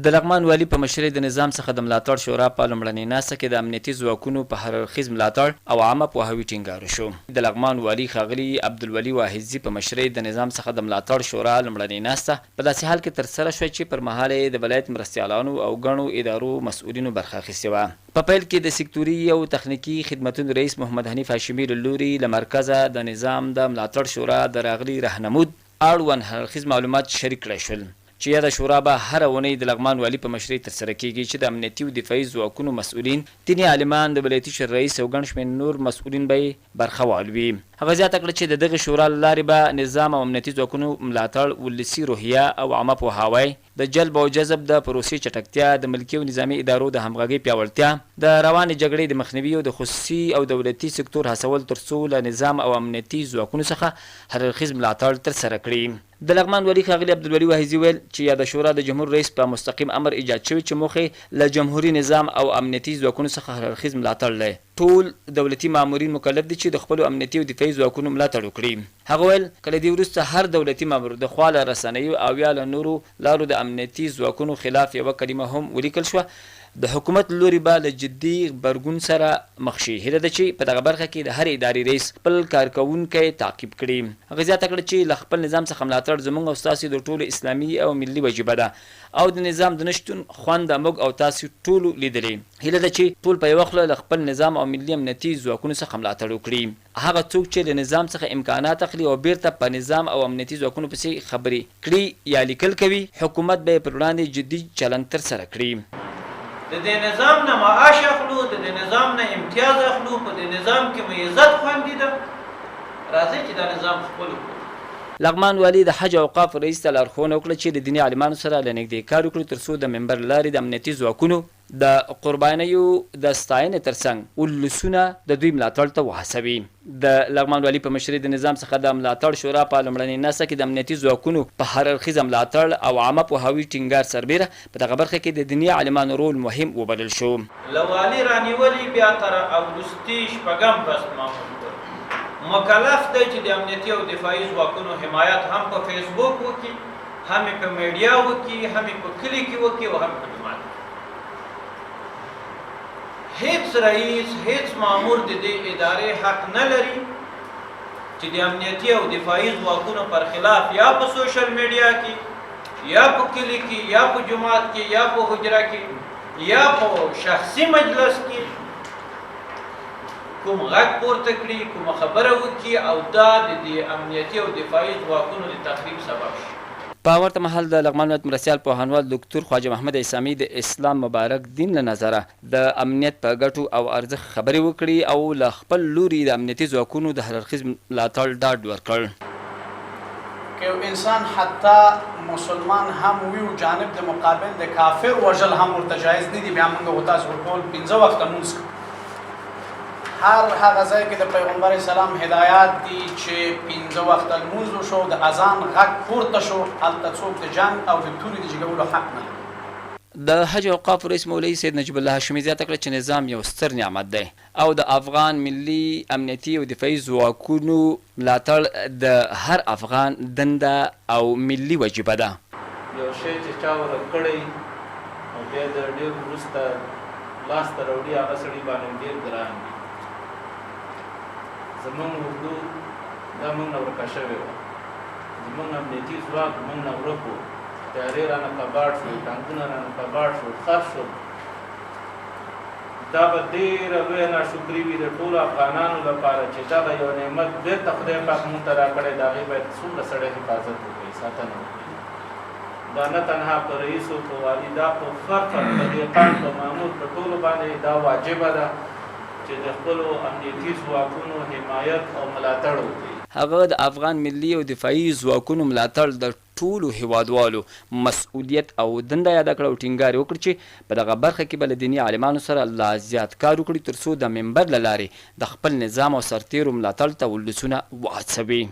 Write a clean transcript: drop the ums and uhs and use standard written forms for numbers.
د لغمان والي په مشرۍ د نظام څخه د ملاتړ شورا په لومړنۍ ناسته کې د امنیتي ځواکونو په هر اړخیز ملاتړ او عامه پوهاوي ټینګار شو. د لغمان والي ښاغلي عبدالولي واحدزي په مشرۍ د نظام څخه د ملاتړ شورا لومړنۍ ناسته په داسې حال کې ترسره شوه چې پر مهال یې د ولایت مرستیالانو او ګڼو ادارو مسؤلینو برخه اخیستې وه. په پیل کې د سکتوري او تخنیکي خدمتونو رئیس محمد حنیف هاشمي له لوري له مرکزه د نظام د ملاتړ شورا د راغلي رهنمود اړوند هر اړخیز معلومات شریک کړای شول چې یاده شورا به هره اونۍ د لغمان والي په مشرۍ ترسره کیږي چې د امنیتي او دفاعي ځواکونو مسؤلین، دیني عالمان، د ولایتي شورا رئیس او ګڼ شمېر نور مسؤلین به یې برخه والوي. هغه زیاته کړه چې د دغې شورا له لارې به نظام او امنیتي ځواکونو ملاتړ، ولسي روحیه او عامه پوهاوی، د جلب او جذب د پروسې چټکتیا، د ملکي او نظامي ادارو د همغږۍ پیاوړتیا، د روانې جګړې د مخنیوي او د خصوصي او دولتي سکتور هڅول تر څو له نظام او امنیتي ځواکونو څخه هر اړخیز ملاتړ ترسره کړي. د لغمان والي ښاغلي عبدالولي واحدزي ویل چې یاده شورا د جمهور رئیس په مستقیم امر ایجاد شوې چې موخې له جمهوري نظام او امنیتي ځواکونو څخه هر اړخیز ملاتړ لري. ټول دولتي مامورین مکلف دي چې د خپلو امنیتي او دفاعي ځواکونو ملاتړ وکړي. هغه ویل کله دې وروسته هر دولتي مامور د خوا له رسنیو او یا له نورو لارو د امنیتي ځواکونو خلاف یوه کلمه هم ولیکل شوه، د حکومت لوري به له جدي غبرګون سره مخ شي. هیله ده چې په دغه برخه کې د هر ادارې رئیس خپل کارکوونکی تعقیب کړي. هغه زیاته کړه چې له خپل نظام څخه ملاتړ زموږ او ستاسو د ټولو اسلامي او ملي وجیبه ده او د نظام د نشتون خوند موږ او تاسو ټولو لیدلی. هیله ده چې ټول په یوه خوله له خپل نظام او ملي امنیتي ځواکونو څخه ملاتړ وکړي. هغه څوک چې له نظام څخه امکانات اخلي او بیرته په نظام او امنیتي ځواکونو پسې خبرې کړي یا لیکل کوي، حکومت به یې پر وړاندې جدي چلند ترسره کړي. د دې نظام نه معاش اخلو، د دې نظام نه امتیاز اخلو، په دې نظام کې مو عزت خوندي ده، راځئ چې دا نظام خپل کړو. لغمان والي د حج او اوقاف رئیس ته لارښوونه وکړه چې د دیني عالمانو سره له نږدې کار وکړي تر څو د منبر له لارې د امنیتي ځواکونو د قربانیو د ستاینې ترڅنګ ولسونه د دوی ملاتړ ته وهڅوي. د لغمان والي په مشرۍ د نظام څخه د ملاتړ شورا په لومړنۍ ناسته کې د امنیتي ځواکونو په هر اړخیزه ملاتړ او عامه پوهاوي ټینګار سربیره په دغه برخه کې د دیني عالمانو رول مهم وبلل شو. له والي رانیولي بیا تر اګوستي شپږم فصل مامور مکلف دی چې د امنیتي او دفاعي ځواکونو حمایت هم په فیسبوک وکړي، هم په میډیا وکړي، هم په کلي کې وکړي او هم په جومات کې. هیڅ رئیس، هیڅ مامور د دې ادارې حق نه لري چې د امنیتي او دفاعي ځواکونو پر خلاف یا په سوشل میډیا کې یا په کلي کې یا په جومات کې یا په حجره کې یا په شخصي مجلس کې کوم غږ پورته کړي، کوم خبره وکړي او دا د دې امنیتي او دفاعي ځواکونو د تخریب سبب شي. په ورته مهال د لغمان ولایت مرستیال پوهنوال ډاکټر خواجه محمد اسامي د اسلام مبارک دین له نظره د امنیت په ګټو او ارزښت خبرې وکړي او له خپل لوري د امنیتي ځواکونو د هر اړخیز ملاتړ ډاډ ورکړ. که یو انسان حتی مسلمان هم وي او جانب د مقابل د کافر وژل هم ورته جایز نه دي، بیا موږ ورته ټول 15 وخته لمونځ کوو. هر هغه ځای کې د پیغمبر اسلام هدایات دي چې 15 وخته لمونځ وشو، د اذان غږ پورته شو، هلته څوک د جنګ او د تورې د جګولو حق نه لري. د حج او اوقاف رئیس مولوي سید نجیب الله هاشمي زیاته کړه چې نظام یو ستر نعمت دی او د افغان ملي امنیتي او دفاعي ځواکونو ملاتړ د هر افغان دنده او ملي وجیبه ده. یو شی چې چا ور کړی او بیا د ډېر وروسته لاس ته راوړي هغه سړي باندې ډېر ګران وي. زمونږ اردو دا موږ نه ورکه شوې وه، زمونږ امنیتي ځواک موږ نه ورک و، تیارې رانه کباړ شو، ټانکونه رانه کباړ شو، خر شو. دا به ډېره لویه ناشکري وي د ټولو افغانانو لپاره چې دغه یو نعمت بېرته خدای پاک موږ ته راکړی، د هغې باید څومره سړی حفاظت وکړي، ساتنه وکړي. دا نه تنها په رئیس او په والي، دا په فرد، په دهقان، په مامور، په ټولو باندې دا واجبه ده چې د خپلو امنیتي ځواکونو حمایت او ملاتړ وکړي. هغه د افغان ملي او دفاعي ځواکونو ملاتړ د ټولو هیوادوالو مسؤلیت او دنده یاده کړه او ټینګار وکړ چې په دغه برخه کې به له دیني عالمانو سره لا زیات کار وکړي تر څو د منبر له لارې د خپل نظام او سرتیرو ملاتړ ته ولسونه وهڅوي.